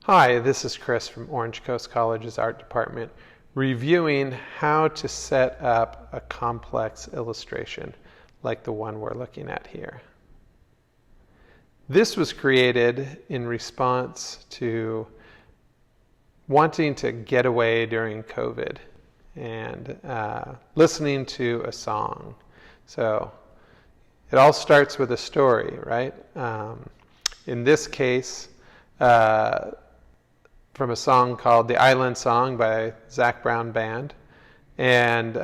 Hi, this is Chris from Orange Coast College's Art Department, reviewing how to set up a complex illustration like the one we're looking at here. This was created in response to wanting to get away during COVID and listening to a song. So it all starts with a story, right? In this case, from a song called The Island Song by Zac Brown Band, and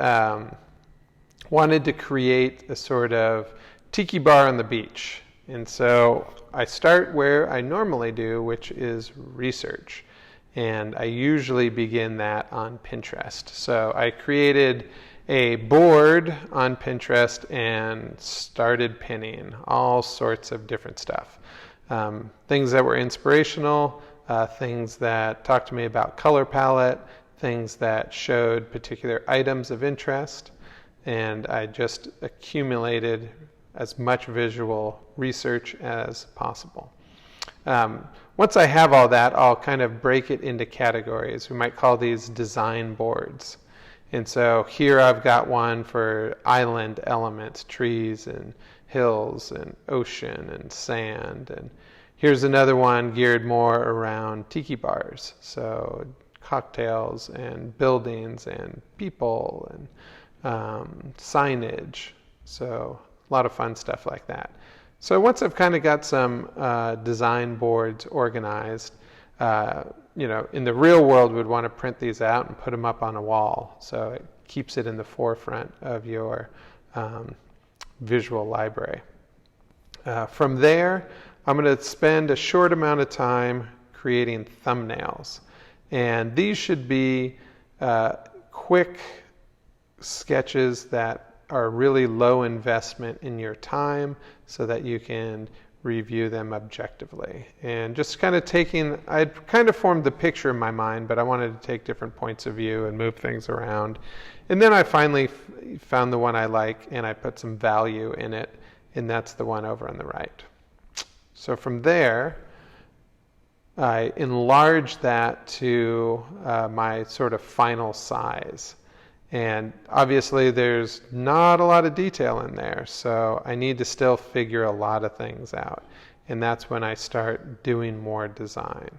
wanted to create a sort of tiki bar on the beach. And so I start where I normally do, which is research. And I usually begin that on Pinterest. So I created a board on Pinterest and started pinning all sorts of different stuff. Things that were inspirational, things that talked to me about color palette, things that showed particular items of interest, and I just accumulated as much visual research as possible. Once I have all that, I'll kind of break it into categories. We might call these design boards. And so here I've got one for island elements, trees and hills and ocean and sand. And here's another one geared more around tiki bars. So cocktails and buildings and people and signage. So a lot of fun stuff like that. So once I've kind of got some design boards organized, in the real world we'd want to print these out and put them up on a wall. So it keeps it in the forefront of your visual library. From there, I'm going to spend a short amount of time creating thumbnails. And these should be quick sketches that are really low investment in your time so that you can review them objectively. And just kind of I'd kind of formed the picture in my mind, but I wanted to take different points of view and move things around. And then I finally found the one I like and I put some value in it, and that's the one over on the right. So from there, I enlarged that to my sort of final size. And obviously there's not a lot of detail in there, so I need to still figure a lot of things out. And that's when I start doing more design.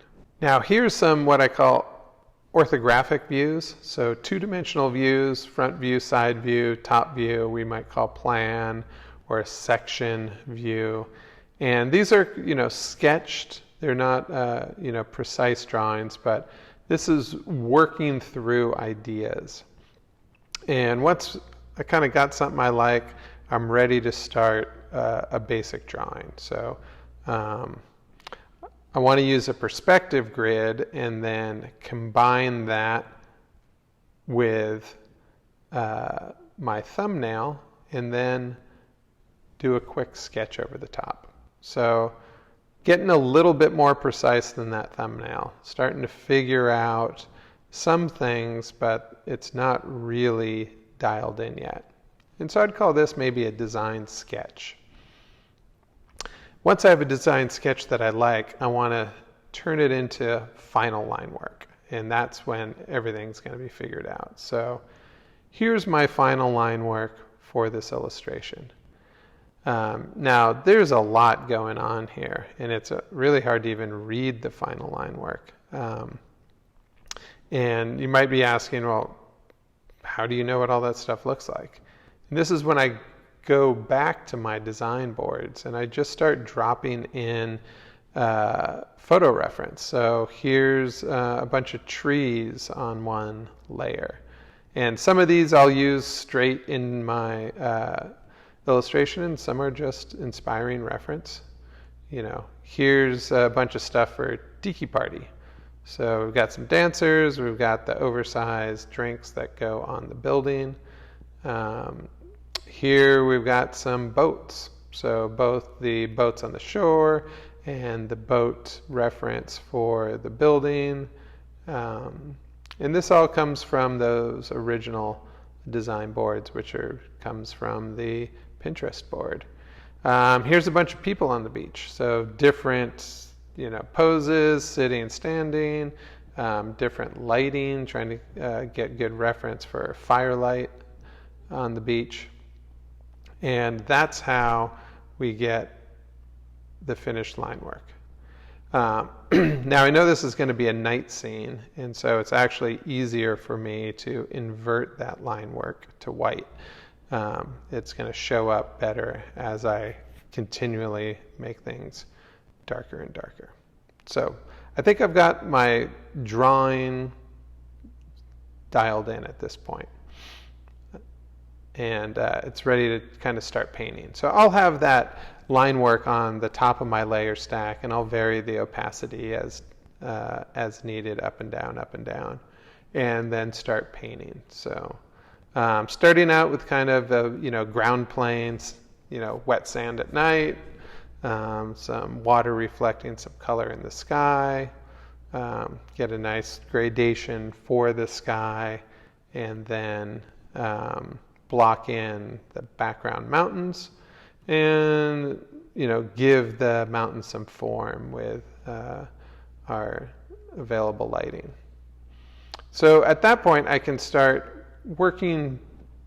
Now here's some what I call orthographic views. So two-dimensional views, front view, side view, top view, we might call plan or a section view. And these are, sketched. They're not, precise drawings, but this is working through ideas. And once I kind of got something I like, I'm ready to start a basic drawing. So I want to use a perspective grid and then combine that with my thumbnail and then do a quick sketch over the top. So getting a little bit more precise than that thumbnail, starting to figure out some things, but it's not really dialed in yet. And so I'd call this maybe a design sketch. Once I have a design sketch that I like, I want to turn it into final line work. And that's when everything's going to be figured out. So here's my final line work for this illustration. Now, there's a lot going on here, and it's really hard to even read the final line work. And you might be asking, well, how do you know what all that stuff looks like? And this is when I go back to my design boards and I just start dropping in photo reference. So here's a bunch of trees on one layer. And some of these I'll use straight in my illustration, and some are just inspiring reference. Here's a bunch of stuff for tiki party. So we've got some dancers, we've got the oversized drinks that go on the building. Here we've got some boats. So both the boats on the shore and the boat reference for the building. And this all comes from those original design boards, which comes from the Pinterest board. Here's a bunch of people on the beach. So different poses, sitting, standing, different lighting, trying to get good reference for firelight on the beach. And that's how we get the finished line work. Now I know this is going to be a night scene, and so it's actually easier for me to invert that line work to white. It's going to show up better as I continually make things darker and darker. So I think I've got my drawing dialed in at this point. And it's ready to kind of start painting. So I'll have that line work on the top of my layer stack, and I'll vary the opacity as needed, up and down, and then start painting. So starting out with kind of ground planes, wet sand at night, some water reflecting some color in the sky, get a nice gradation for the sky, and then block in the background mountains, and give the mountains some form with our available lighting. So at that point I can start working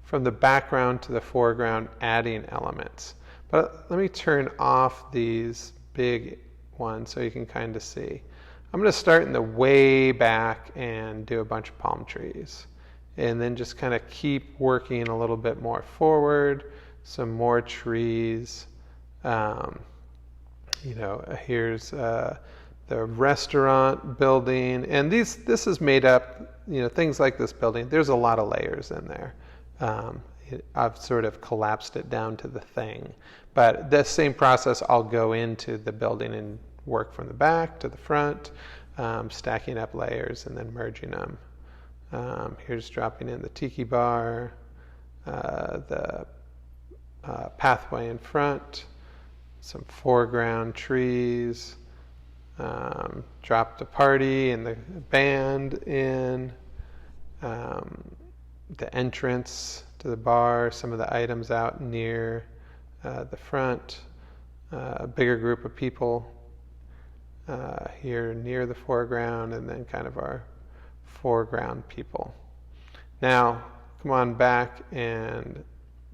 from the background to the foreground, adding elements. But let me turn off these big ones so you can kind of see. I'm going to start in the way back and do a bunch of palm trees, and then just kind of keep working a little bit more forward, some more trees. Here's the restaurant building, and this is made up, things like this building, there's a lot of layers in there. I've sort of collapsed it down to the thing, but the same process, I'll go into the building and work from the back to the front, stacking up layers and then merging them. Here's dropping in the tiki bar, the pathway in front, some foreground trees, dropped a party and the band in, the entrance to the bar, some of the items out near the front, a bigger group of people here near the foreground, and then kind of our foreground people. Now come on back and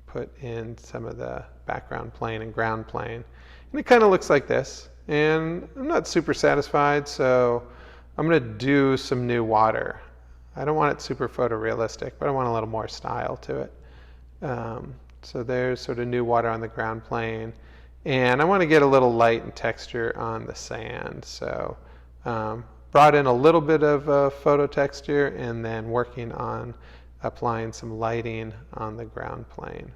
put in some of the background plane and ground plane, and it kind of looks like this, and I'm not super satisfied, so I'm going to do some new water. I don't want it super photorealistic, but I want a little more style to it. So there's sort of new water on the ground plane, and I want to get a little light and texture on the sand, so brought in a little bit of photo texture, and then working on applying some lighting on the ground plane.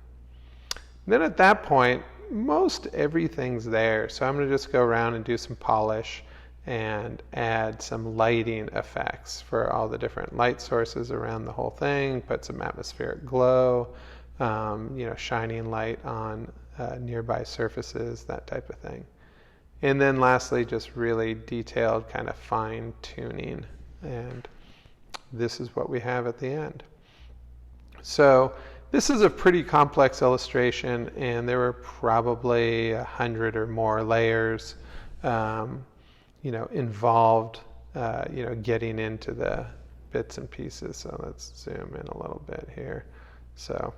And then at that point, most everything's there, so I'm going to just go around and do some polish and add some lighting effects for all the different light sources around the whole thing, put some atmospheric glow, shining light on nearby surfaces, that type of thing. And then lastly, just really detailed kind of fine tuning, and this is what we have at the end. So this is a pretty complex illustration, and there were probably 100 or more layers involved, getting into the bits and pieces. So let's zoom in a little bit here. So,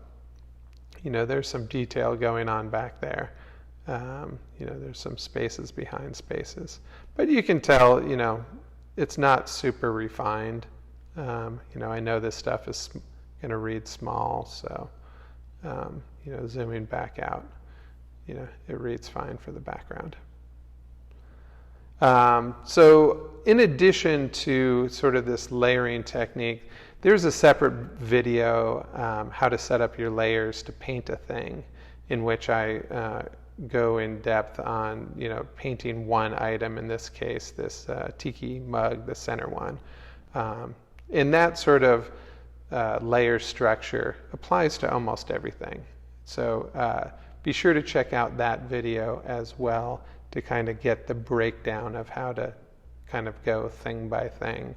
there's some detail going on back there. There's some spaces behind spaces, but you can tell, it's not super refined. I know this stuff is going to read small, so, zooming back out, it reads fine for the background. So in addition to sort of this layering technique, there's a separate video, how to set up your layers to paint a thing, in which I go in depth on, painting one item, in this case, this tiki mug, the center one. And that sort of layer structure applies to almost everything. So be sure to check out that video as well to kind of get the breakdown of how to kind of go thing by thing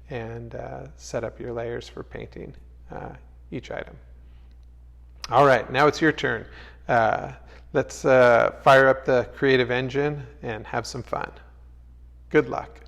and set up your layers for painting each item. All right, now it's your turn. Let's fire up the creative engine and have some fun. Good luck.